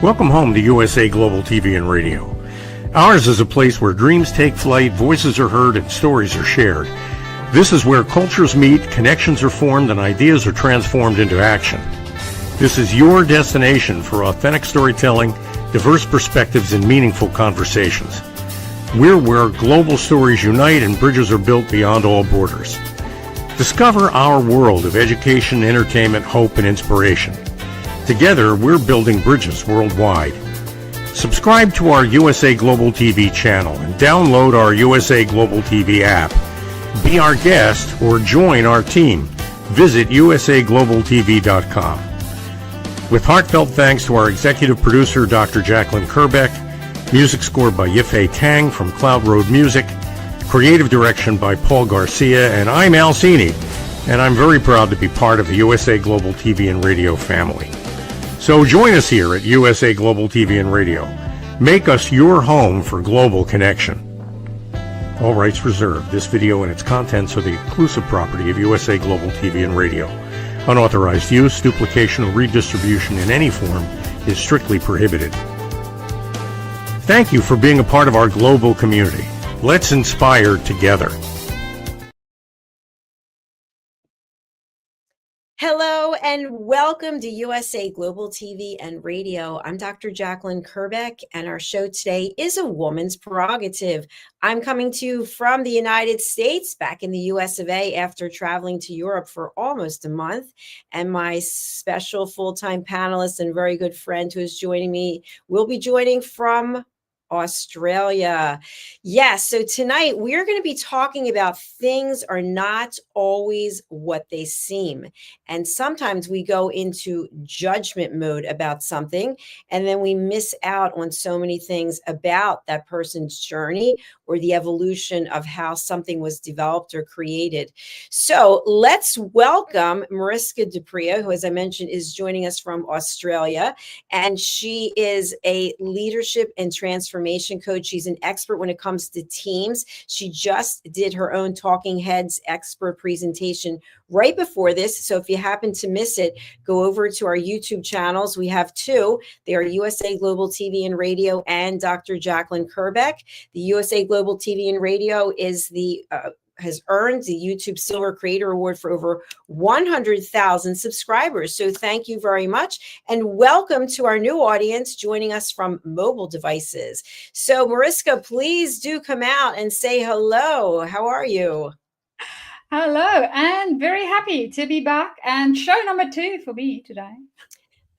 Welcome home to USA Global TV and Radio. Ours is a place where dreams take flight, voices are heard, and stories are shared. This is where cultures meet, connections are formed, and ideas are transformed into action. This is your destination for authentic storytelling, diverse perspectives, and meaningful conversations. We're where global stories unite and bridges are built beyond all borders. Discover our world of education, entertainment, hope, and inspiration. Together, we're building bridges worldwide. Subscribe to our USA Global TV channel and download our USA Global TV app. Be our guest or join our team. Visit usaglobaltv.com. With heartfelt thanks to our executive producer, Dr. Jacalyn Kerbeck, music scored by Yifei Tang from Cloud Road Music, creative direction by Paul Garcia, and I'm Al Cini, and I'm very proud to be part of the USA Global TV and Radio family. So join us here at USA Global TV and Radio. Make us your home for global connection. All rights reserved. This video and its contents are the exclusive property of USA Global TV and Radio. Unauthorized use, duplication, or redistribution in any form is strictly prohibited. Thank you for being a part of our global community. Let's inspire together. Hello and welcome to USA Global TV and Radio. I'm Dr. Jacalyn Kerbeck, and our show today is A Woman's Prerogative. I'm coming to you from the United States, back in the US of A, after traveling to Europe for almost a month. And my special full-time panelist and very good friend who is joining me will be joining from Australia. Yes, so tonight we're going to be talking about things are not always what they seem. And sometimes we go into judgment mode about something, and then we miss out on so many things about that person's journey or the evolution of how something was developed or created. So let's welcome MARISKA Dupria, who, as I mentioned, is joining us from Australia. And she is a leadership and transformation coach. She's an expert when it comes to teams. She just did her own Talking Heads expert presentation right before this. So if you happen to miss it, go over to our YouTube channels. We have two. They are USA Global TV and Radio and Dr. Jacalyn Kerbeck. The USA Global TV and Radio is has earned the YouTube Silver Creator Award for over 100,000 subscribers. So thank you very much. And welcome to our new audience joining us from mobile devices. So MARISKA, please do come out and say hello. How are you? Hello, and very happy to be back. And show number 2 for me today.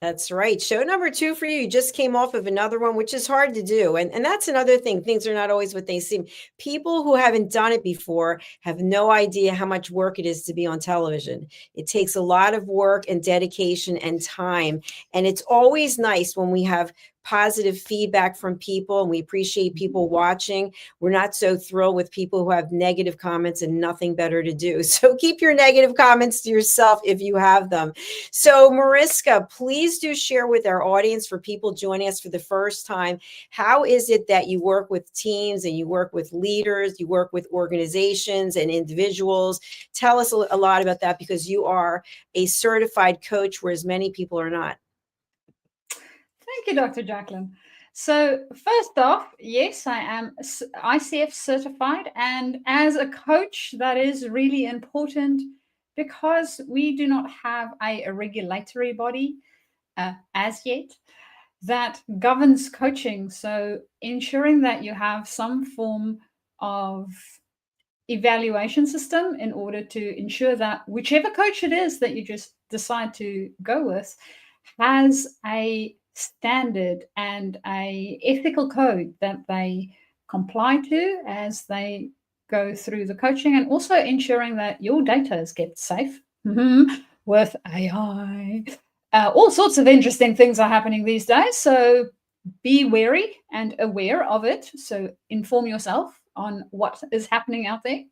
That's right. Show number 2 for you. You just came off of another one, which is hard to do. And that's another thing. Things are not always what they seem. People who haven't done it before have no idea how much work it is to be on television. It takes a lot of work and dedication and time. And it's always nice when we have positive feedback from people, and we appreciate people watching. We're not so thrilled with people who have negative comments and nothing better to do. So keep your negative comments to yourself if you have them. So MARISKA, please do share with our audience, for people joining us for the first time, how is it that you work with teams and you work with leaders, you work with organizations and individuals? Tell us a lot about that, because you are a certified coach, whereas many people are not. Thank you, Dr. Jacalyn. So first off, yes, I am ICF certified. And as a coach, that is really important, because we do not have a regulatory body as yet that governs coaching. So ensuring that you have some form of evaluation system in order to ensure that whichever coach it is that you just decide to go with has a standard and a ethical code that they comply to as they go through the coaching, and also ensuring that your data is kept safe with AI. All sorts of interesting things are happening these days, so be wary and aware of it. So inform yourself on what is happening out there.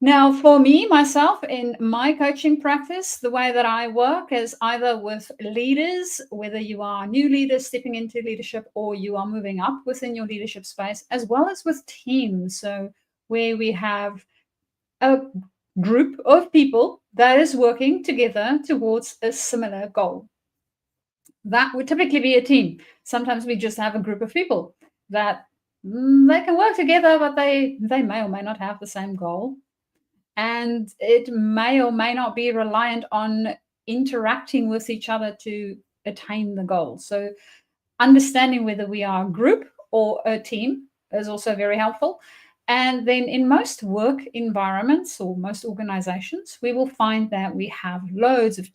Now, for me, myself, in my coaching practice, the way that I work is either with leaders, whether you are new leaders stepping into leadership or you are moving up within your leadership space, as well as with teams. So where we have a group of people that is working together towards a similar goal. that would typically be a team. Sometimes we just have a group of people that they can work together, but they may or may not have the same goal. And it may or may not be reliant on interacting with each other to attain the goal. So understanding whether we are a group or a team is also very helpful. And then in most work environments or most organizations, we will find that we have loads of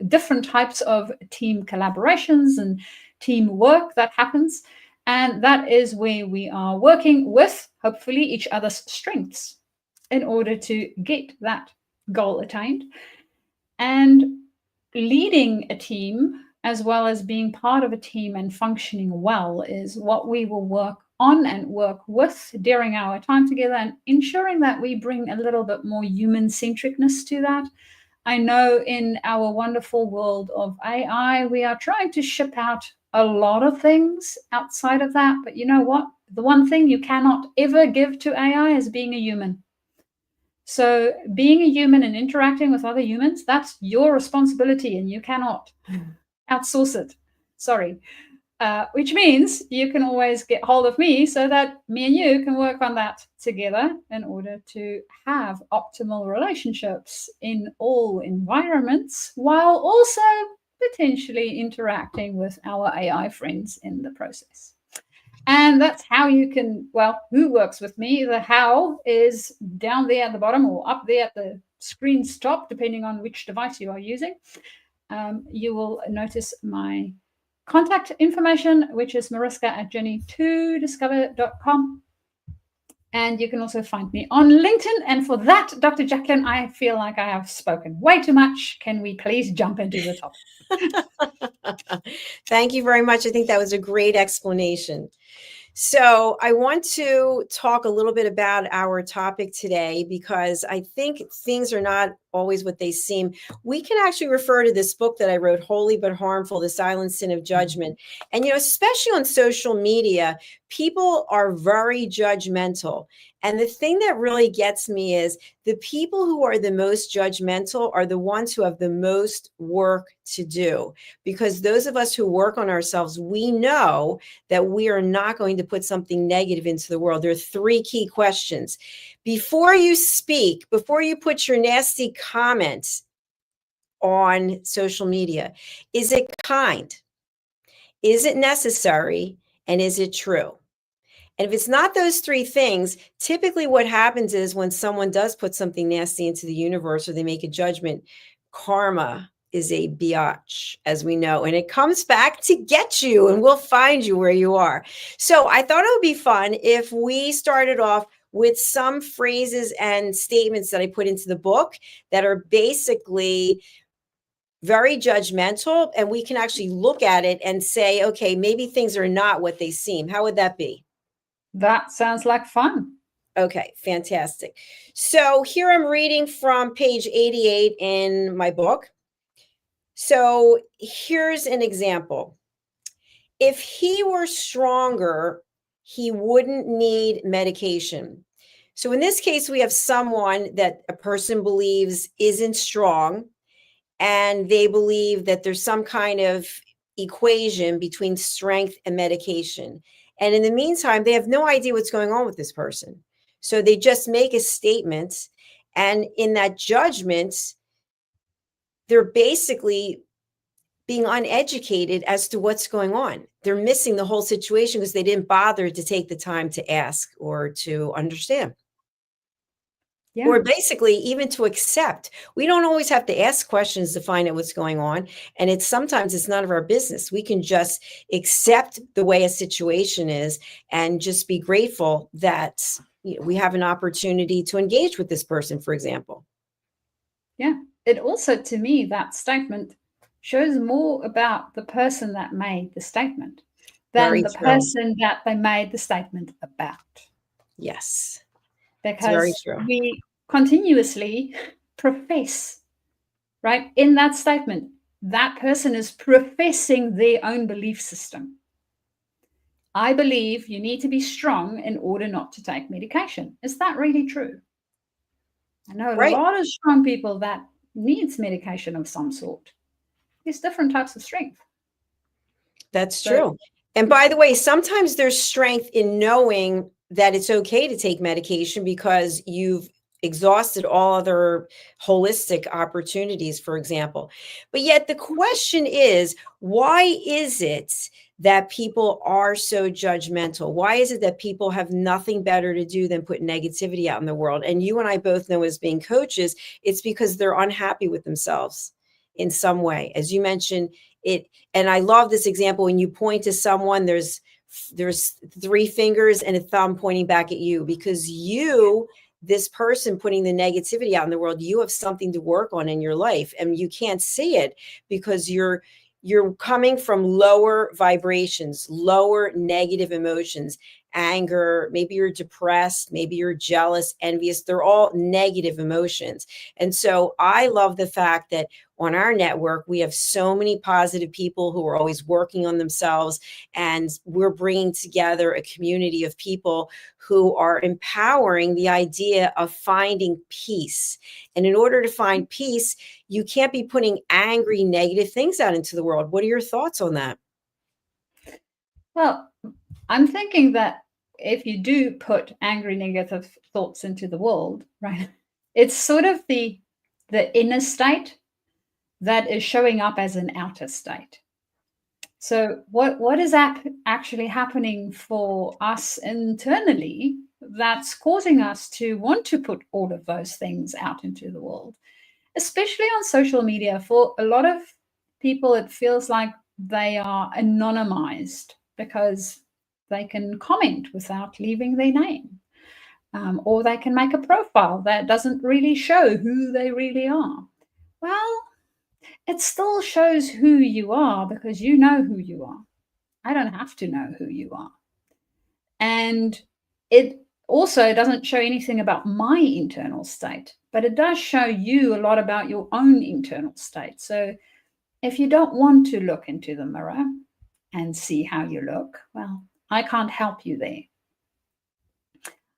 different types of team collaborations and teamwork that happens. And that is where we are working with, hopefully, each other's strengths in order to get that goal attained. And leading a team, as well as being part of a team and functioning well, is what we will work on and work with during our time together, and ensuring that we bring a little bit more human centricness to that. I know in our wonderful world of AI, we are trying to ship out a lot of things outside of that. But you know what? The one thing you cannot ever give to AI is being a human. So being a human and interacting with other humans, that's your responsibility, and you cannot outsource it. Sorry. Which means you can always get hold of me so that me and you can work on that together in order to have optimal relationships in all environments, while also potentially interacting with our AI friends in the process. And that's how you can, well, who works with me? The how is down there at the bottom or up there at the screen's top, depending on which device you are using. You will notice my contact information, which is mariska@journey2discover.com. And you can also find me on LinkedIn. And for that, Dr. Jacalyn, I feel like I have spoken way too much. Can we please jump into the topic? Thank you very much. I think that was a great explanation. So I want to talk a little bit about our topic today, because I think things are not always what they seem. We can actually refer to this book that I wrote, Holy But Harmful, The Silent Sin of Judgment. And, especially on social media, people are very judgmental. And the thing that really gets me is the people who are the most judgmental are the ones who have the most work to do. Because those of us who work on ourselves, we know that we are not going to put something negative into the world. There are 3 key questions. Before you speak, before you put your nasty comments on social media, is it kind? Is it necessary? And is it true? And if it's not those 3 things, typically what happens is when someone does put something nasty into the universe or they make a judgment, karma is a biatch, as we know, and it comes back to get you and will find you where you are. So I thought it would be fun if we started off with some phrases and statements that I put into the book that are basically very judgmental, and we can actually look at it and say, okay, maybe things are not what they seem. How would that be? That sounds like fun. Okay, fantastic. So here I'm reading from page 88 in my book. So here's an example. If he were stronger, he wouldn't need medication. So in this case, we have someone that a person believes isn't strong, and they believe that there's some kind of equation between strength and medication. And in the meantime, they have no idea what's going on with this person. So they just make a statement. And in that judgment, they're basically being uneducated as to what's going on. They're missing the whole situation because they didn't bother to take the time to ask or to understand. Yeah. Or basically even to accept. We don't always have to ask questions to find out what's going on. And sometimes it's none of our business. We can just accept the way a situation is and just be grateful that we have an opportunity to engage with this person, for example. Yeah. It also, to me, that statement shows more about the person that made the statement than the person that they made the statement about. Yes. Because we continuously profess, right? In that statement, that person is professing their own belief system. I believe you need to be strong in order not to take medication. Is that really true? I know a lot of strong people that needs medication of some sort. there's different types of strength. That's true. And by the way, sometimes there's strength in knowing that it's okay to take medication because you've exhausted all other holistic opportunities, for example. But yet the question is, why is it that people are so judgmental? Why is it that people have nothing better to do than put negativity out in the world? And you and I both know, as being coaches, it's because they're unhappy with themselves in some way. As you mentioned, and I love this example, when you point to someone, there's 3 fingers and a thumb pointing back at you, because you, this person putting the negativity out in the world, you have something to work on in your life, and you can't see it because you're coming from lower vibrations, lower negative emotions, anger, maybe you're depressed, maybe you're jealous, envious. They're all negative emotions. And so I love the fact that on our network, we have so many positive people who are always working on themselves, and we're bringing together a community of people who are empowering the idea of finding peace. And in order to find peace, you can't be putting angry, negative things out into the world. What are your thoughts on that? Well, I'm thinking that if you do put angry, negative thoughts into the world, right, it's sort of the inner state that is showing up as an outer state. So what is actually happening for us internally that's causing us to want to put all of those things out into the world, especially on social media? For a lot of people, it feels like they are anonymized because they can comment without leaving their name, or they can make a profile that doesn't really show who they really are. Well, it still shows who you are because you know who you are. I don't have to know who you are. And it also doesn't show anything about my internal state, but it does show you a lot about your own internal state. So if you don't want to look into the mirror and see how you look, well, I can't help you there.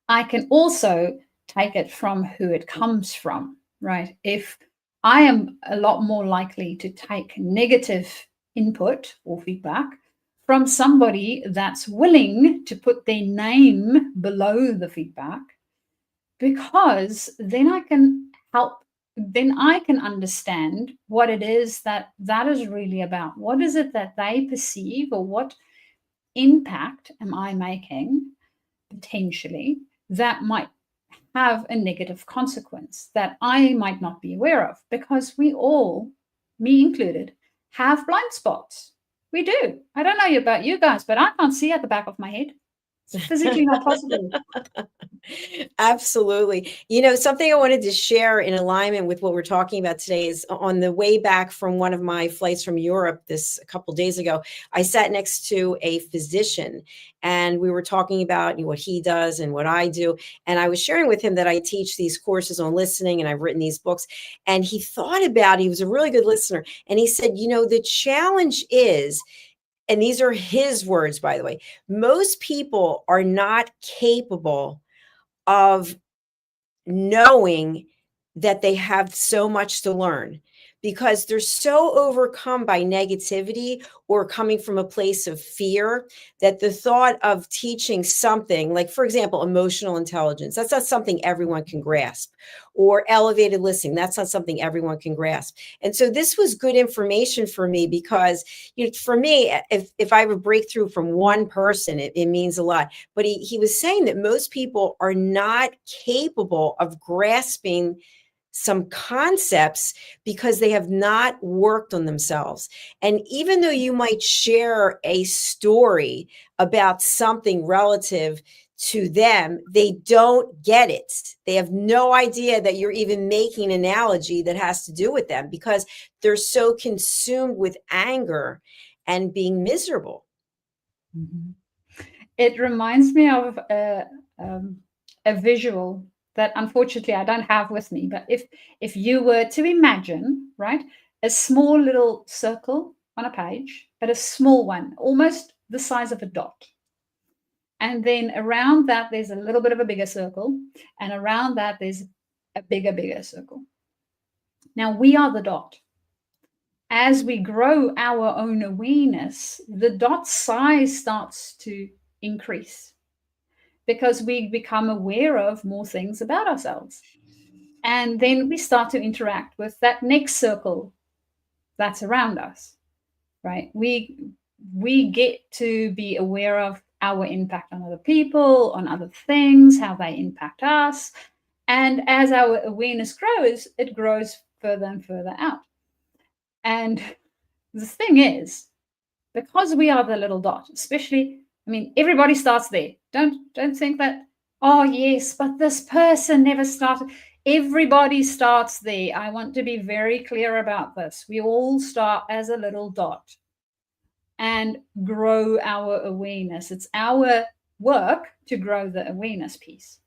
I can also take it from who it comes from, right? If I am a lot more likely to take negative input or feedback from somebody that's willing to put their name below the feedback, because then I can help, then I can understand what it is that is really about. What is it that they perceive, or what impact am I making potentially that might have a negative consequence that I might not be aware of? Because we all, me included, have blind spots. We do. I don't know about you guys, but I can't see at the back of my head. It's physically not possible. Absolutely. You know, something I wanted to share in alignment with what we're talking about today is, on the way back from one of my flights from Europe a couple days ago, I sat next to a physician, and we were talking about what he does and what I do. And I was sharing with him that I teach these courses on listening, and I've written these books. And he thought about it. He was a really good listener. And he said, the challenge is, and these are his words, by the way, most people are not capable of knowing that they have so much to learn, because they're so overcome by negativity or coming from a place of fear that the thought of teaching something like, for example, emotional intelligence, that's not something everyone can grasp, or elevated listening, that's not something everyone can grasp. And so this was good information for me, because for me, if I have a breakthrough from one person, it means a lot. But he was saying that most people are not capable of grasping some concepts because they have not worked on themselves. And even though you might share a story about something relative to them, they don't get it. They have no idea that you're even making an analogy that has to do with them, because they're so consumed with anger and being miserable. Mm-hmm. It reminds me of a visual that unfortunately I don't have with me. But if you were to imagine, right, a small little circle on a page, but a small one, almost the size of a dot. And then around that, there's a little bit of a bigger circle. And around that, there's a bigger circle. Now we are the dot. as we grow our own awareness, the dot size starts to increase because we become aware of more things about ourselves. And then we start to interact with that next circle that's around us, right? We get to be aware of our impact on other people, on other things, how they impact us. And as our awareness grows, it grows further and further out. And the thing is, because we are the little dot, especially, I mean, everybody starts there. Don't think that, oh yes, but this person never started. Everybody starts there. I want to be very clear about this. We all start as a little dot and grow our awareness. It's our work to grow the awareness piece.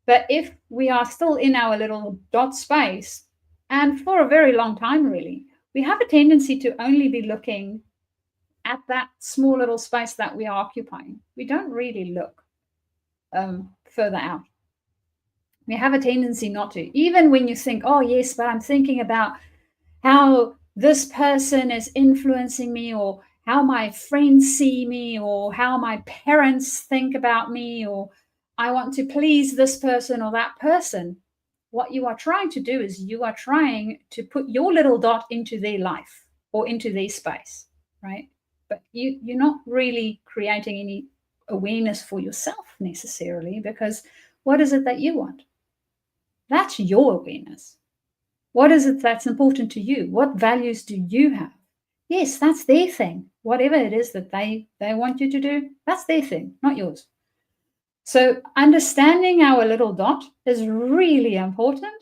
But if we are still in our little dot space, and for a very long time, really, we have a tendency to only be looking at that small little space that we are occupying. We don't really look further out. We have a tendency not to. Even when you think, oh, yes, but I'm thinking about how this person is influencing me, or how my friends see me, or how my parents think about me, or I want to please this person or that person. What you are trying to do is you are trying to put your little dot into their life or into their space, right? But you're not really creating any awareness for yourself necessarily, because what is it that you want? That's your awareness. What is it that's important to you? What values do you have? Yes, that's their thing. Whatever it is that they want you to do, that's their thing, not yours. So understanding our little dot is really important.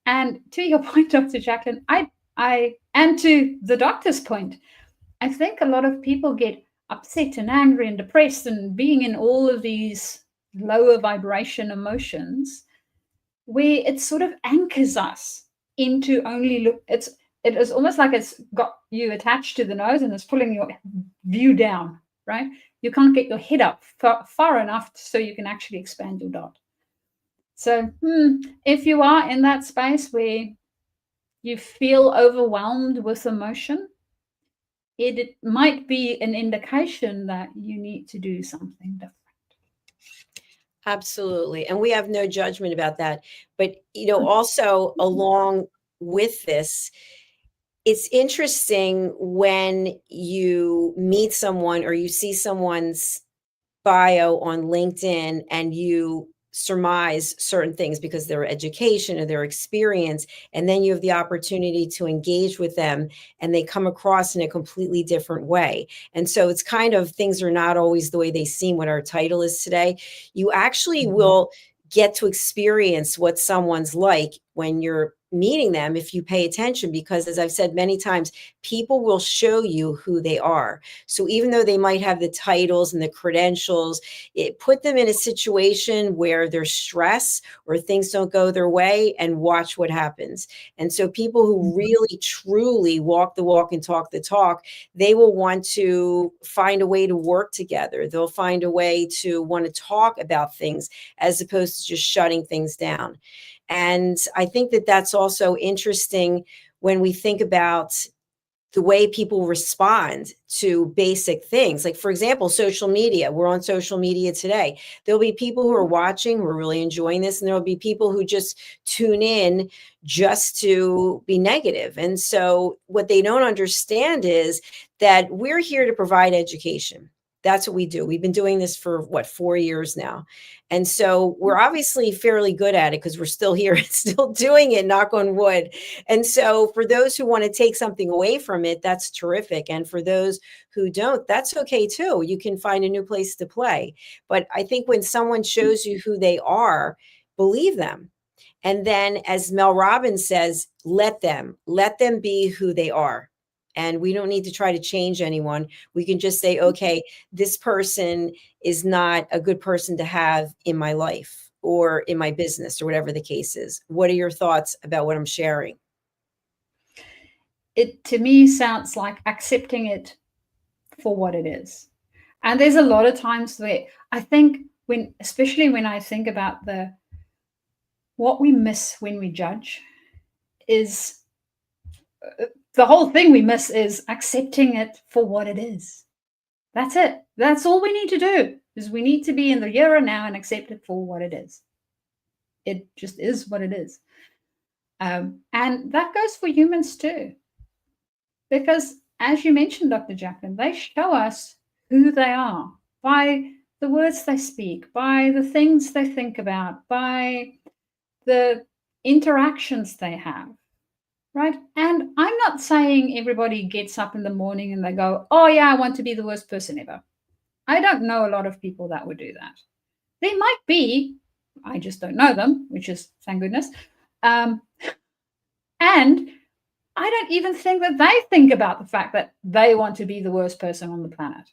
And to your point, Dr. Jacalyn, I and to the doctor's point, I think a lot of people get upset and angry and depressed and being in all of these lower vibration emotions, where it sort of anchors us into only look. It is almost like it's got you attached to the nose and it's pulling your view down, right? You can't get your head up far enough so you can actually expand your dot. So if you are in that space where you feel overwhelmed with emotion, it might be an indication that you need to do something different. Absolutely. And we have no judgment about that. But, also along with this, it's interesting when you meet someone or you see someone's bio on LinkedIn and you surmise certain things because of their education or their experience, and then you have the opportunity to engage with them and they come across in a completely different way. And so it's kind of, things are not always the way they seem. What our title is today, you actually will get to experience what someone's like when you're meeting them if you pay attention, because as I've said many times, people will show you who they are. So even though they might have the titles and the credentials, put them in a situation where there's stress or things don't go their way and watch what happens. And so people who really truly walk the walk and talk the talk, they will want to find a way to work together. They'll find a way to want to talk about things as opposed to just shutting things down. And I think that that's also interesting when we think about the way people respond to basic things. Like, for example, social media. We're on social media today. There'll be people who are watching, who are really enjoying this, and there'll be people who just tune in just to be negative. And so what they don't understand is that we're here to provide education. That's what we do. We've been doing this for 4 years now. And so we're obviously fairly good at it because we're still here and still doing it, knock on wood. And so for those who want to take something away from it, that's terrific. And for those who don't, that's okay too. You can find a new place to play. But I think when someone shows you who they are, believe them. And then, as Mel Robbins says, let them be who they are. And we don't need to try to change anyone. We can just say, okay, this person is not a good person to have in my life or in my business or whatever the case is. What are your thoughts about what I'm sharing? It, to me, sounds like accepting it for what it is. And there's a lot of times where I think especially when I think about what we miss when we judge is the whole thing we miss is accepting it for what it is. That's it. That's all we need to do, is we need to be in the here and now and accept it for what it is. It just is what it is. And that goes for humans too. Because as you mentioned, Dr. Jacalyn, they show us who they are by the words they speak, by the things they think about, by the interactions they have, right? And I'm not saying everybody gets up in the morning and they go, oh yeah, I want to be the worst person ever. I don't know a lot of people that would do that. They might be, I just don't know them, which is, thank goodness. And I don't even think that they think about the fact that they want to be the worst person on the planet.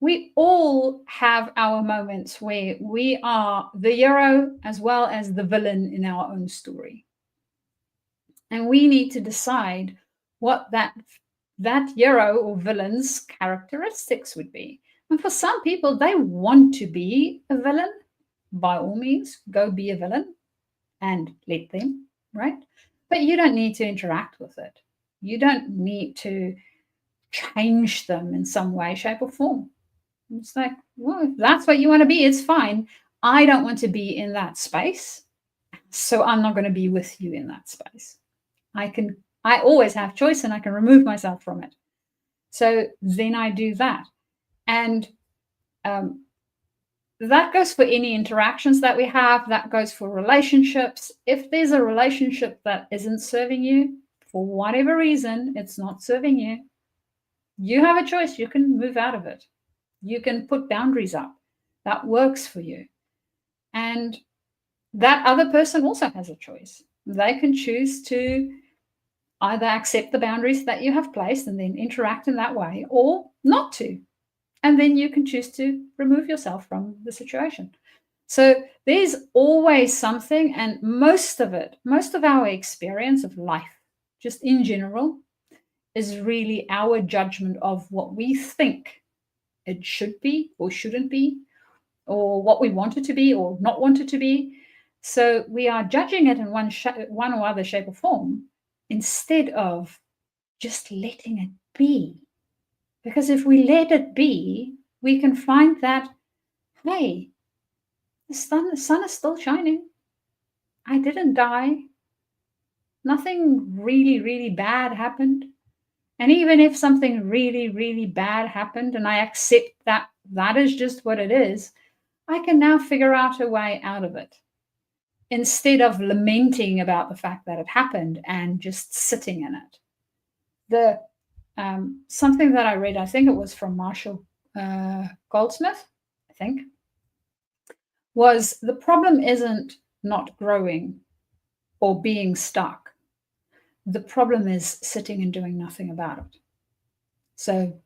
We all have our moments where we are the hero as well as the villain in our own story. And we need to decide what that hero or villain's characteristics would be. And for some people, they want to be a villain. By all means, go be a villain and let them, right? But you don't need to interact with it. You don't need to change them in some way, shape, or form. It's like, well, if that's what you want to be, it's fine. I don't want to be in that space, so I'm not going to be with you in that space. I always have choice and I can remove myself from it. So then I do that. And that goes for any interactions that we have. That goes for relationships. If there's a relationship that isn't serving you, for whatever reason, it's not serving you, you have a choice. You can move out of it. You can put boundaries up. That works for you. And that other person also has a choice. They can choose to either accept the boundaries that you have placed and then interact in that way, or not to. And then you can choose to remove yourself from the situation. So there's always something, and most of our experience of life, just in general, is really our judgment of what we think it should be or shouldn't be, or what we want it to be or not want it to be. So we are judging it in one or other shape or form, instead of just letting it be. Because if we let it be, we can find that, hey, the sun is still shining. I didn't die. Nothing really, really bad happened. And even if something really, really bad happened and I accept that that is just what it is, I can now figure out a way out of it, instead of lamenting about the fact that it happened and just sitting in it. Something that I read, I think it was from Marshall Goldsmith, I think, was the problem isn't not growing or being stuck. The problem is sitting and doing nothing about it. So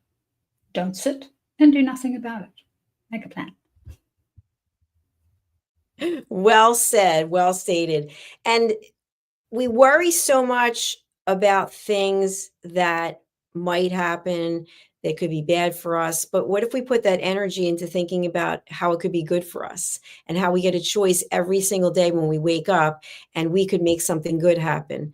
don't sit and do nothing about it. Make a plan. Well said, well stated. And we worry so much about things that might happen, they could be bad for us. But what if we put that energy into thinking about how it could be good for us, and how we get a choice every single day when we wake up and we could make something good happen?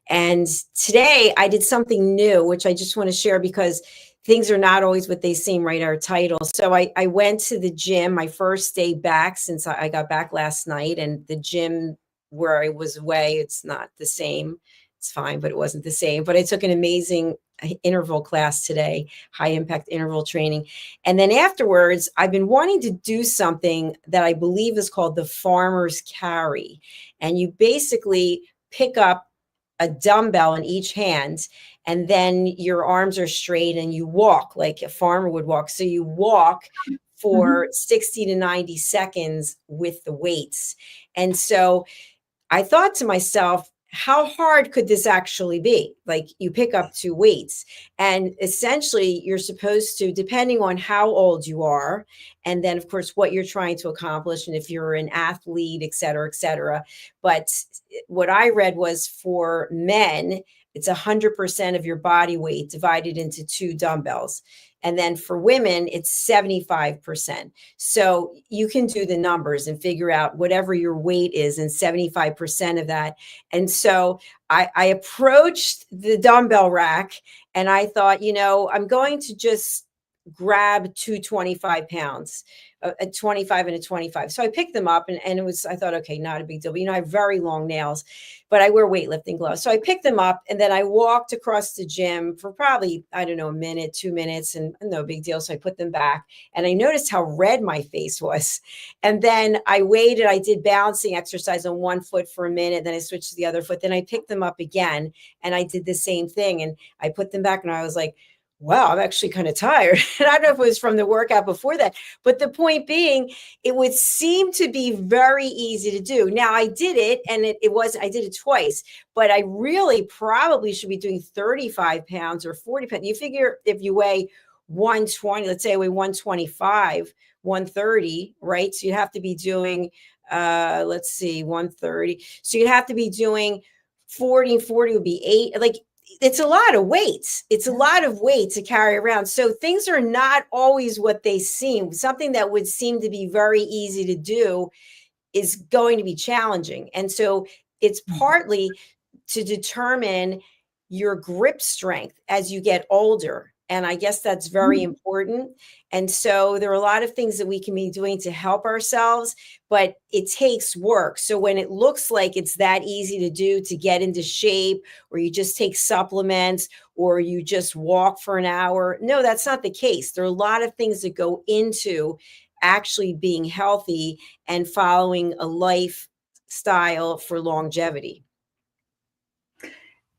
And today I did something new, which I just want to share, because things are not always what they seem, right? Our title. So I went to the gym, my first day back since I got back last night, and the gym where I was away, it's not the same. It's fine, but it wasn't the same. But I took an amazing interval class today, high impact interval training. And then afterwards, I've been wanting to do something that I believe is called the farmer's carry. And you basically pick up a dumbbell in each hand, and then your arms are straight and you walk like a farmer would walk. So you walk for 60 to 90 seconds with the weights. And so I thought to myself, how hard could this actually be? Like, you pick up two weights, and essentially you're supposed to, depending on how old you are, and then of course what you're trying to accomplish, and if you're an athlete, et cetera, et cetera. But what I read was, for men, it's 100% of your body weight divided into two dumbbells. And then for women, it's 75%. So you can do the numbers and figure out whatever your weight is and 75% of that. And so I approached the dumbbell rack and I thought, I'm going to just grab two 25 pounds, a 25 and a 25. So I picked them up and I thought, okay, not a big deal. But, I have very long nails, but I wear weightlifting gloves. So I picked them up and then I walked across the gym for probably, I don't know, a minute, 2 minutes, and no big deal. So I put them back and I noticed how red my face was. And then I waited, I did balancing exercise on one foot for a minute. Then I switched to the other foot. Then I picked them up again and I did the same thing. And I put them back and I was like, wow, I'm actually kind of tired. And I don't know if it was from the workout before that, but the point being, it would seem to be very easy to do. Now I did it and I did it twice, but I really probably should be doing 35 pounds or 40 pounds. You figure if you weigh 120, let's say I weigh 125, 130, right? So you'd have to be doing, 130. So you'd have to be doing 40 would be 8. Like, it's a lot of weights. It's a lot of weight to carry around. So things are not always what they seem. Something that would seem to be very easy to do is going to be challenging. And so it's partly to determine your grip strength as you get older. And I guess that's very important. And so there are a lot of things that we can be doing to help ourselves, but it takes work. So when it looks like it's that easy to do, to get into shape, or you just take supplements, or you just walk for an hour, no, that's not the case. There are a lot of things that go into actually being healthy and following a lifestyle for longevity.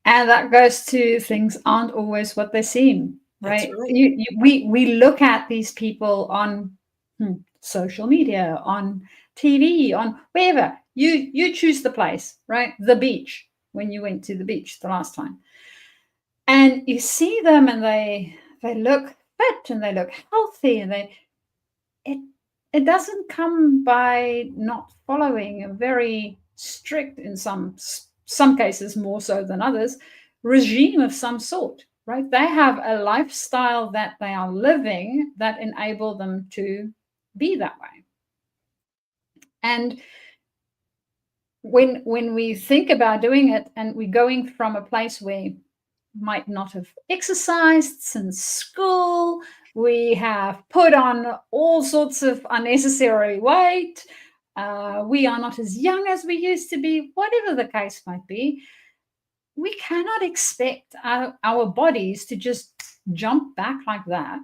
And that goes to things aren't always what they seem. Right. That's right. We look at these people on social media, on TV, on wherever. You choose the place, right? The beach, when you went to the beach the last time. And you see them and they look fit and they look healthy, and it doesn't come by not following a very strict, in some cases more so than others, regime of some sort. Right? They have a lifestyle that they are living that enable them to be that way. And when we think about doing it, and we're going from a place where we might not have exercised since school, we have put on all sorts of unnecessary weight, we are not as young as we used to be, whatever the case might be, we cannot expect our bodies to just jump back like that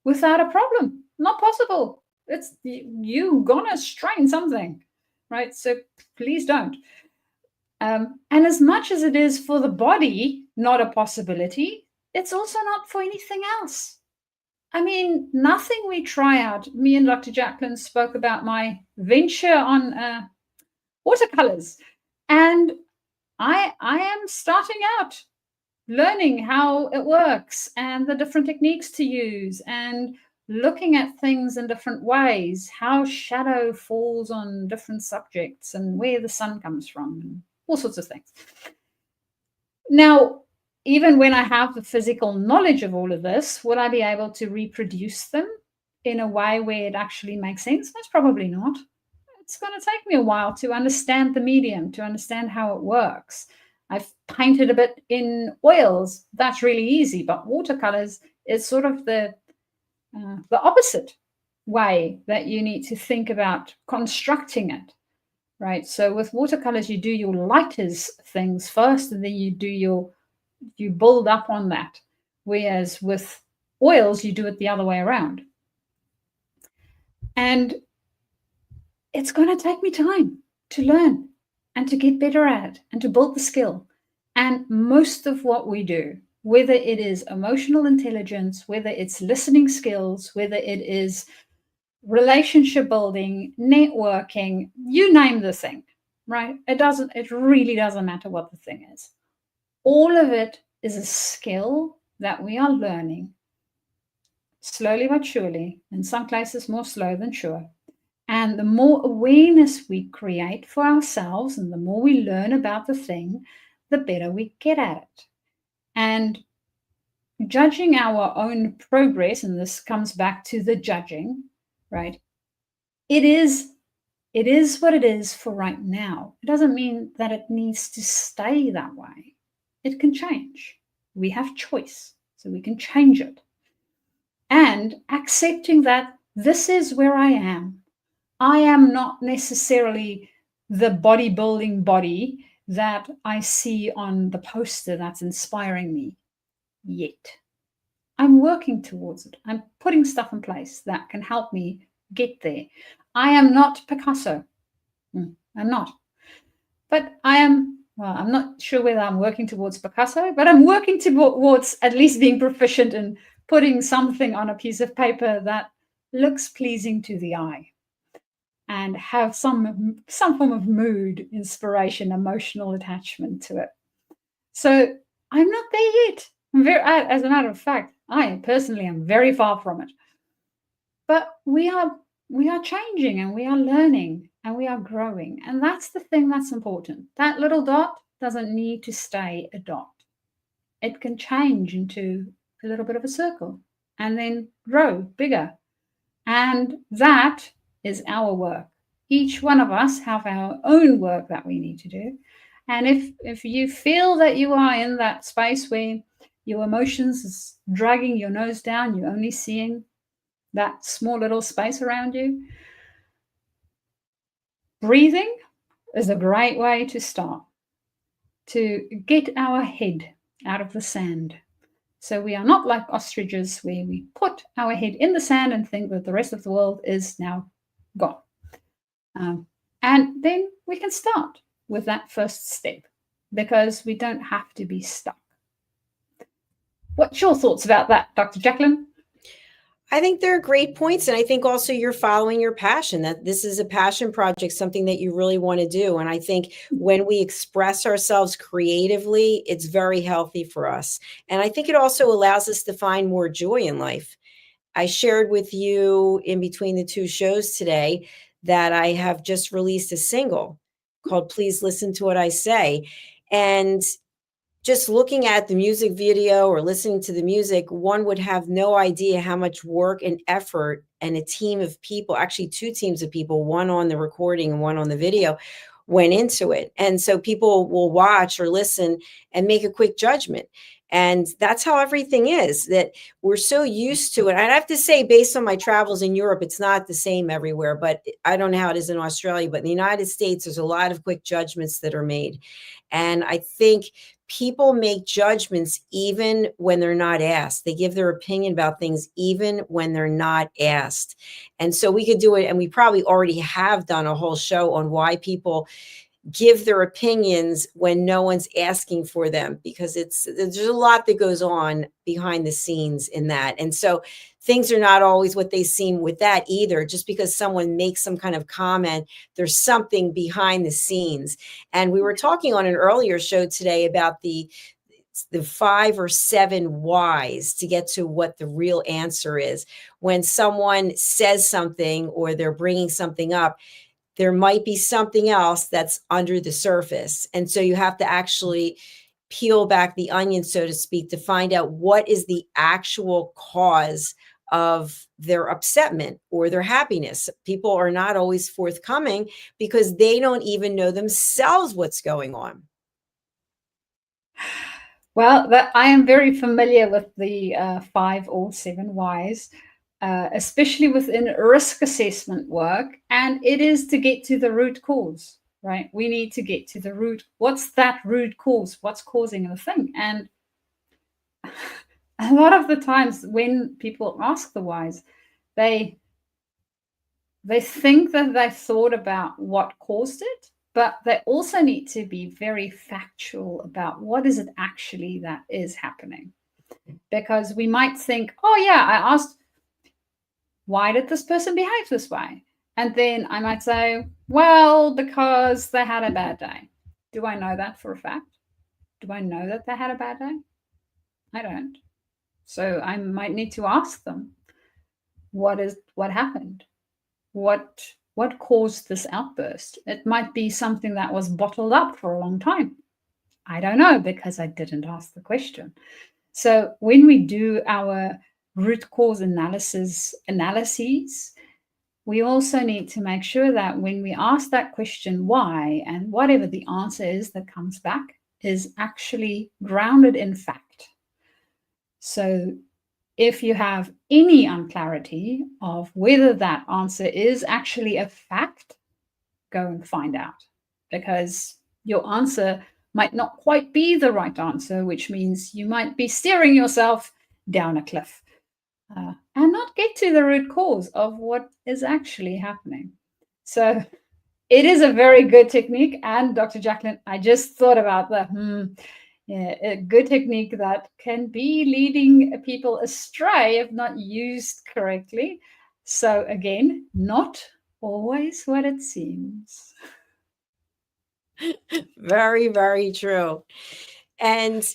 without a problem. Not possible. You're gonna strain something, right? So please don't. And as much as it is for the body not a possibility, it's also not for anything else. I mean, nothing we try out. Me and Dr. Jacalyn spoke about my venture on watercolors, and I am starting out learning how it works and the different techniques to use, and looking at things in different ways, how shadow falls on different subjects and where the sun comes from, and all sorts of things. Now, even when I have the physical knowledge of all of this, will I be able to reproduce them in a way where it actually makes sense? Most probably not. It's going to take me a while to understand the medium, to understand how it works. I've painted a bit in oils. That's really easy. But watercolors is sort of the opposite way that you need to think about constructing it, right? So with watercolors, you do your lighters things first, and then you build up on that. Whereas with oils, you do it the other way around. And it's going to take me time to learn and to get better at it and to build the skill. And most of what we do, whether it is emotional intelligence, whether it's listening skills, whether it is relationship building, networking, you name the thing, right? It really doesn't matter what the thing is. All of it is a skill that we are learning slowly but surely, in some cases more slow than sure. And the more awareness we create for ourselves and the more we learn about the thing, the better we get at it. And judging our own progress, and this comes back to the judging, right? It is what it is for right now. It doesn't mean that it needs to stay that way. It can change. We have choice, so we can change it. And accepting that this is where I am. I am not necessarily the bodybuilding body that I see on the poster that's inspiring me yet. I'm working towards it. I'm putting stuff in place that can help me get there. I am not Picasso. I'm not. But I am, well, I'm not sure whether I'm working towards Picasso, but I'm working towards at least being proficient in putting something on a piece of paper that looks pleasing to the eye and have some form of mood, inspiration, emotional attachment to it. So I'm not there yet. As a matter of fact, I personally am very far from it. But we are changing, and we are learning, and we are growing. And that's the thing that's important. That little dot doesn't need to stay a dot. It can change into a little bit of a circle and then grow bigger. And that is our work. Each one of us have our own work that we need to do. And if you feel that you are in that space where your emotions is dragging your nose down, you're only seeing that small little space around you, breathing is a great way to start, to get our head out of the sand. So we are not like ostriches where we put our head in the sand and think that the rest of the world is now gone. And then we can start with that first step, because we don't have to be stuck. What's your thoughts about that, Dr. Jacalyn? I think they're great points. And I think also you're following your passion, that this is a passion project, something that you really want to do. And I think when we express ourselves creatively, it's very healthy for us. And I think it also allows us to find more joy in life. I shared with you in between the two shows today that I have just released a single called Please Listen to What I Say. And just looking at the music video or listening to the music, one would have no idea how much work and effort and a team of people, actually 2 teams of people, one on the recording and one on the video, went into it. And so people will watch or listen and make a quick judgment. And that's how everything is, that we're so used to it. I'd have to say, based on my travels in Europe, it's not the same everywhere, but I don't know how it is in Australia, but in the United States, there's a lot of quick judgments that are made. And I think people make judgments even when they're not asked. They give their opinion about things even when they're not asked. And so we could do it, and we probably already have done a whole show on why people give their opinions when no one's asking for them, because there's a lot that goes on behind the scenes in that. And so things are not always what they seem with that either. Just because someone makes some kind of comment, there's something behind the scenes. And we were talking on an earlier show today about the 5 or 7 whys to get to what the real answer is. When someone says something or they're bringing something up, there might be something else that's under the surface. And so you have to actually peel back the onion, so to speak, to find out what is the actual cause of their upsetment or their happiness. People are not always forthcoming because they don't even know themselves what's going on. Well, I am very familiar with the 5 or 7 whys. Especially within risk assessment work, and it is to get to the root cause, right? We need to get to the root. What's that root cause? What's causing the thing? And a lot of the times when people ask the whys, they think that they thought about what caused it, but they also need to be very factual about what is it actually that is happening. Because we might think, oh yeah, I asked, why did this person behave this way? And then I might say, well, because they had a bad day. Do I know that for a fact? Do I know that they had a bad day? I don't. So I might need to ask them, what happened? What caused this outburst? It might be something that was bottled up for a long time. I don't know, because I didn't ask the question. So when we do our root cause analyses, we also need to make sure that when we ask that question, why, and whatever the answer is that comes back, is actually grounded in fact. So if you have any unclarity of whether that answer is actually a fact, go and find out, because your answer might not quite be the right answer, which means you might be steering yourself down a cliff and not get to the root cause of what is actually happening. So it is a very good technique. And Dr. Jacalyn, I just thought about a good technique that can be leading people astray if not used correctly. So again, not always what it seems. Very, very true. And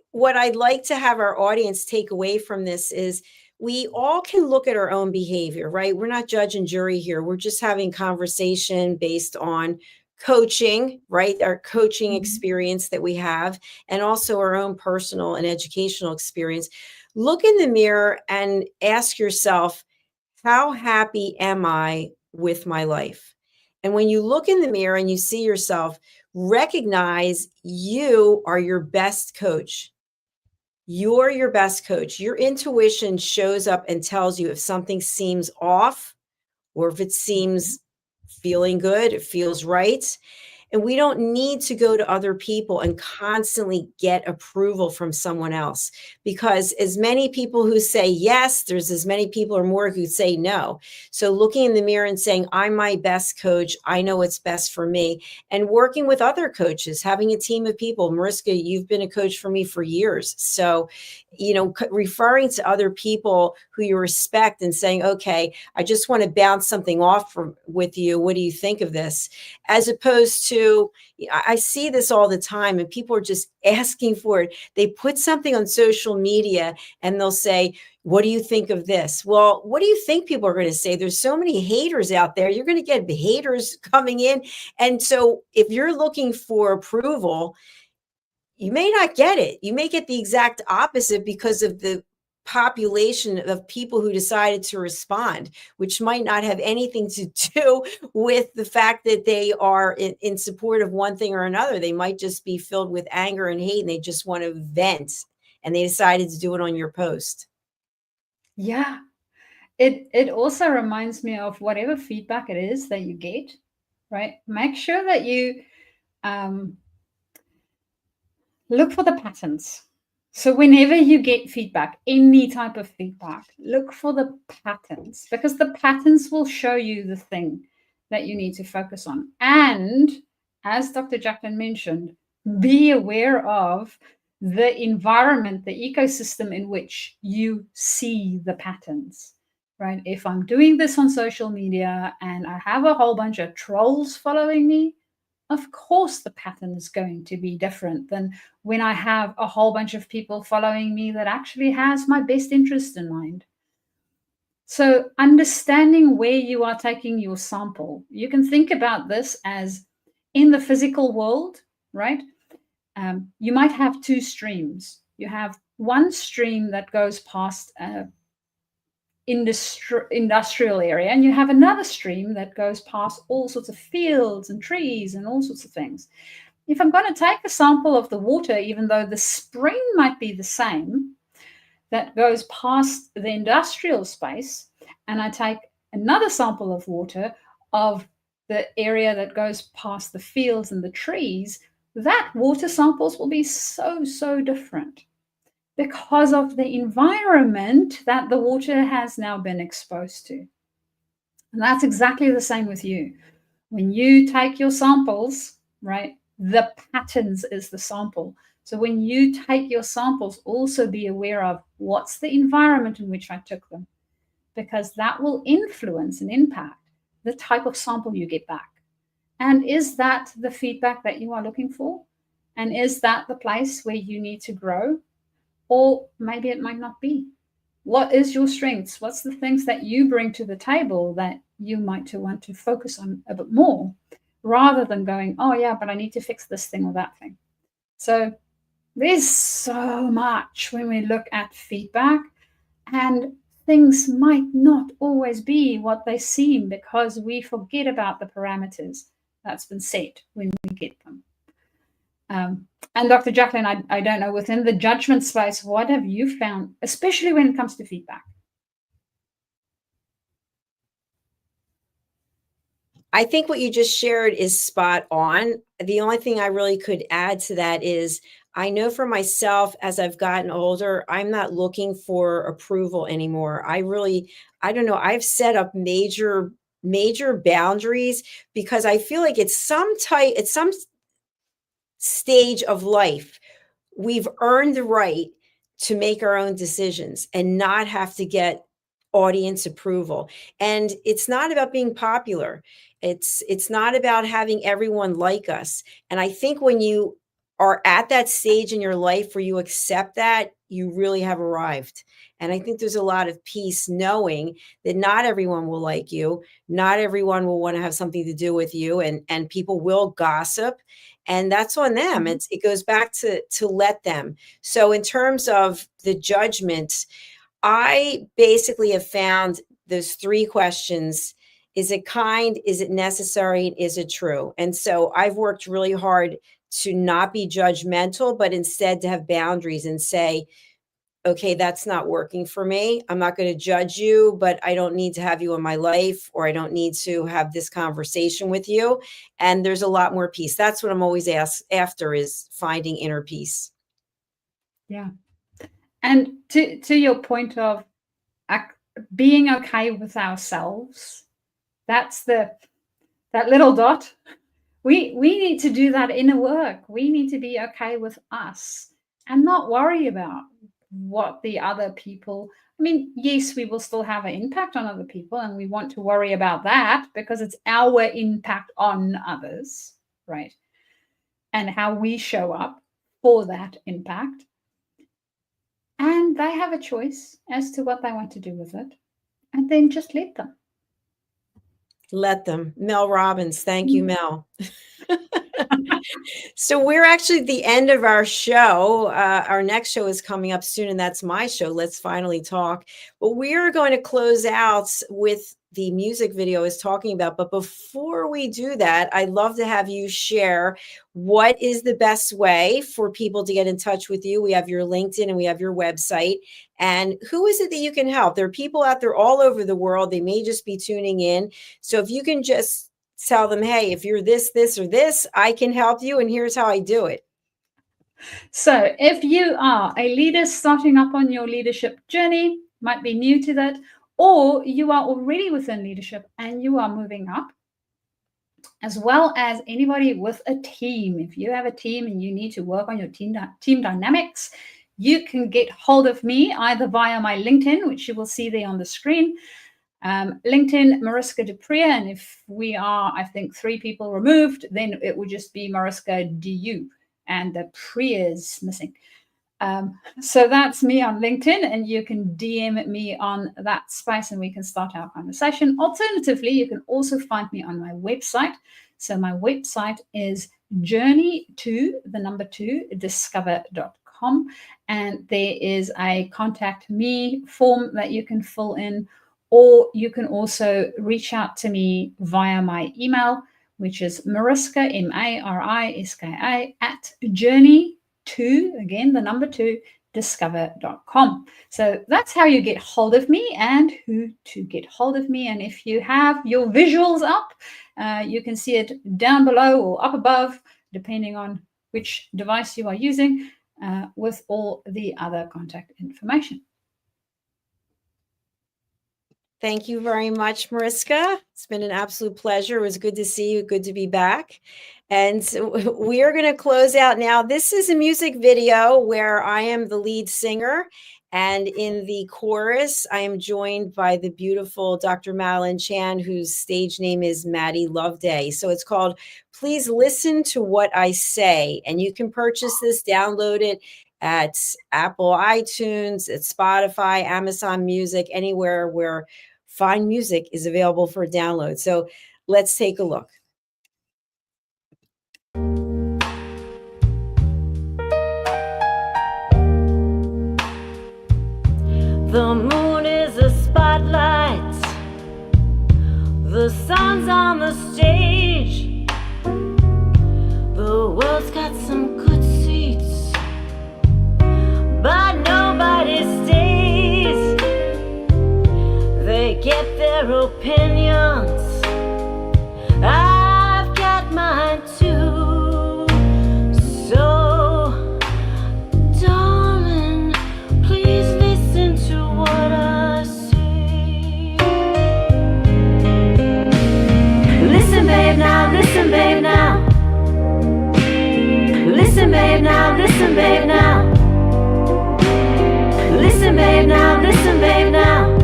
what I'd like to have our audience take away from this is we all can look at our own behavior, right? We're not judge and jury here. We're just having conversation based on coaching, right? Our coaching experience that we have, and also our own personal and educational experience. Look in the mirror and ask yourself, how happy am I with my life? And when you look in the mirror and you see yourself, recognize you are your best coach. You're your best coach. Your intuition shows up and tells you if something seems off or if it seems feeling good, it feels right. And we don't need to go to other people and constantly get approval from someone else, because as many people who say yes, there's as many people or more who say no. So looking in the mirror and saying, I'm my best coach, I know what's best for me, and working with other coaches, having a team of people. Mariska, you've been a coach for me for years. So, referring to other people who you respect and saying, okay, I just want to bounce something off with you. What do you think of this? As opposed to, I see this all the time and people are just asking for it. They put something on social media and they'll say, what do you think of this? Well, what do you think people are going to say? There's so many haters out there. You're going to get haters coming in. And so if you're looking for approval, you may not get it. You may get the exact opposite because of the population of people who decided to respond, which might not have anything to do with the fact that they are in support of one thing or another. They might just be filled with anger and hate and they just want to vent, and they decided to do it on your post. Yeah. It also reminds me of whatever feedback it is that you get, right? Make sure that you look for the patterns. So whenever you get feedback, any type of feedback, look for the patterns, because the patterns will show you the thing that you need to focus on. And as Dr. Jacalyn mentioned, be aware of the environment, the ecosystem in which you see the patterns, right? If I'm doing this on social media and I have a whole bunch of trolls following me, of course the pattern is going to be different than when I have a whole bunch of people following me that actually has my best interest in mind. So understanding where you are taking your sample, you can think about this as in the physical world, right? You might have two streams. You have one stream that goes past industrial area, and you have another stream that goes past all sorts of fields and trees and all sorts of things. If I'm going to take a sample of the water, even though the spring might be the same, that goes past the industrial space, and I take another sample of water of the area that goes past the fields and the trees, that water samples will be so different, because of the environment that the water has now been exposed to. And that's exactly the same with you. When you take your samples, right, the patterns is the sample. So when you take your samples, also be aware of what's the environment in which I took them, because that will influence and impact the type of sample you get back. And is that the feedback that you are looking for? And is that the place where you need to grow? Or maybe it might not be. What is your strengths? What's the things that you bring to the table that you might want to focus on a bit more, rather than going, oh yeah, but I need to fix this thing or that thing. So There's so much when we look at feedback, and things might not always be what they seem because we forget about the parameters that's been set when we get them. And Dr. Jacalyn, I don't know, within the judgment space, what have you found, especially when it comes to feedback? I think what you just shared is spot on. The only thing I really could add to that is I know for myself, as I've gotten older, I'm not looking for approval anymore. I don't know, I've set up major boundaries because I feel like it's some stage of life, we've earned the right to make our own decisions and not have to get audience approval. And it's not about being popular. It's not about having everyone like us. And I think when you are at that stage in your life where you accept that, you really have arrived. And I think there's a lot of peace knowing that not everyone will like you, not everyone will want to have something to do with you, and people will gossip, and that's on them. It goes back to let them. So in terms of the judgment, I basically have found those 3 questions. Is it kind? Is it necessary? Is it true? And so I've worked really hard to not be judgmental, but instead to have boundaries and say, okay, that's not working for me. I'm not going to judge you, but I don't need to have you in my life, or I don't need to have this conversation with you. And there's a lot more peace. That's what I'm always after, is finding inner peace. Yeah. And to your point of being okay with ourselves, that's that little dot. We need to do that inner work. We need to be okay with us and not worry about what the other people. I mean, yes, we will still have an impact on other people, and we want to worry about that because it's our impact on others, right? And how we show up for that impact. And they have a choice as to what they want to do with it. And then just let them. Let them. Mel Robbins. Thank you, Mel. So we're actually at the end of our show. Our next show is coming up soon, and that's my show, Let's Finally Talk. But we are going to close out with the music video is talking about. But before we do that, I'd love to have you share what is the best way for people to get in touch with you. We have your LinkedIn and we have your website. And who is it that you can help? There are people out there all over the world. They may just be tuning in. So if you can just tell them, hey, if you're this, or this, I can help you, and here's how I do it. So if you are a leader starting up on your leadership journey, might be new to that, or you are already within leadership and you are moving up, as well as anybody with a team. If you have a team and you need to work on your team dynamics, you can get hold of me either via my LinkedIn, which you will see there on the screen. LinkedIn, Mariska Dupree, and if we are, I think, 3 people removed, then it would just be Mariska DU, and the PREEZ missing. So that's me on LinkedIn, and you can DM me on that space and we can start our conversation. Alternatively, you can also find me on my website. So my website is journey2discover.com, and there is a contact me form that you can fill in, or you can also reach out to me via my email, which is Mariska, MARISKA, at journey2, again, the number 2, discover.com. So that's how you get hold of me and who to get hold of me. And if you have your visuals up, you can see it down below or up above, depending on which device you are using, with all the other contact information. Thank you very much, Mariska. It's been an absolute pleasure. It was good to see you. Good to be back. And we are going to close out now. This is a music video where I am the lead singer. And in the chorus, I am joined by the beautiful Dr. Madeline Chan, whose stage name is Maddie Loveday. So it's called Please Listen to What I Say. And you can purchase this, download it at Apple iTunes, at Spotify, Amazon Music, anywhere where fine music is available for download. So let's take a look. the stage. The world's got some good seats, but nobody stays. They get their opinions. I've got mine too. So, darling, please listen to what I say. Listen, babe, now, listen, babe, now. Listen, babe, now, listen, babe, now. Listen, babe, now, listen, babe, now.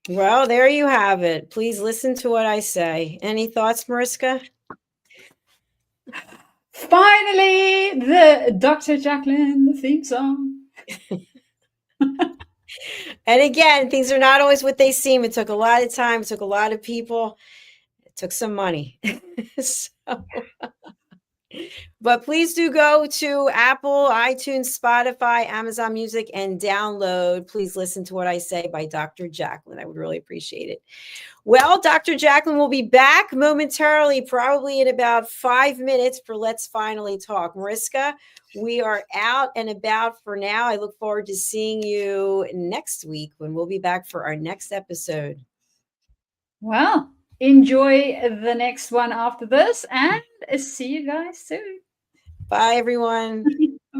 Well, there you have it. Please listen to what I say. Any thoughts, Mariska? Finally, the Dr. Jacalyn, the theme song. And again, things are not always what they seem. It took a lot of time. It took a lot of people. It took some money. But please do go to Apple, iTunes, Spotify, Amazon Music, and download Please Listen to What I Say by Dr. Jacalyn. I would really appreciate it. Well, Dr. Jacalyn will be back momentarily, probably in about 5 minutes for Let's Finally Talk. Mariska, we are out and about for now. I look forward to seeing you next week when we'll be back for our next episode. Well, enjoy the next one after this, and see you guys soon. Bye, everyone.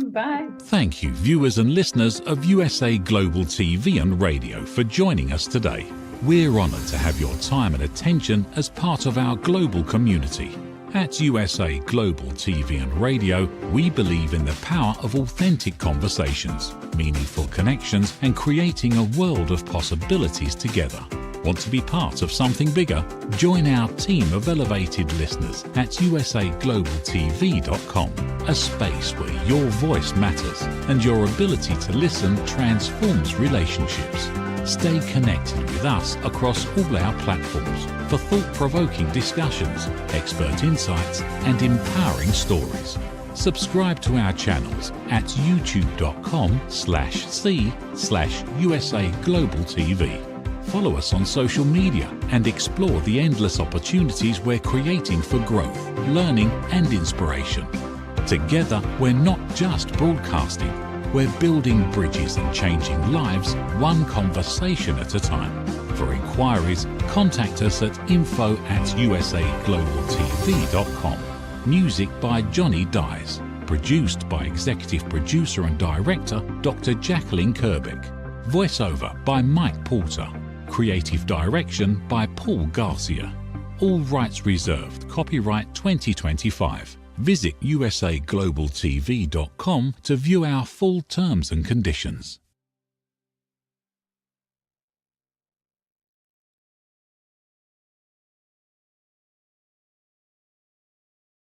Bye. Thank you, viewers and listeners of USA Global TV and Radio, for joining us today. We're honoured to have your time and attention as part of our global community. At USA Global TV and Radio, we believe in the power of authentic conversations, meaningful connections, and creating a world of possibilities together. Want to be part of something bigger? Join our team of elevated listeners at usaglobaltv.com, a space where your voice matters and your ability to listen transforms relationships. Stay connected with us across all our platforms for thought-provoking discussions, expert insights, and empowering stories. Subscribe to our channels at youtube.com/c/usaglobaltv. Follow us on social media and explore the endless opportunities we're creating for growth, learning, and inspiration. Together, we're not just broadcasting, we're building bridges and changing lives one conversation at a time. For inquiries, contact us at info@usaglobaltv.com. Music by Johnny Dyes. Produced by Executive Producer and Director Dr. Jacalyn Kerbeck. Voiceover by Mike Porter. Creative Direction by Paul Garcia. All rights reserved. Copyright 2025. Visit usaglobaltv.com to view our full terms and conditions.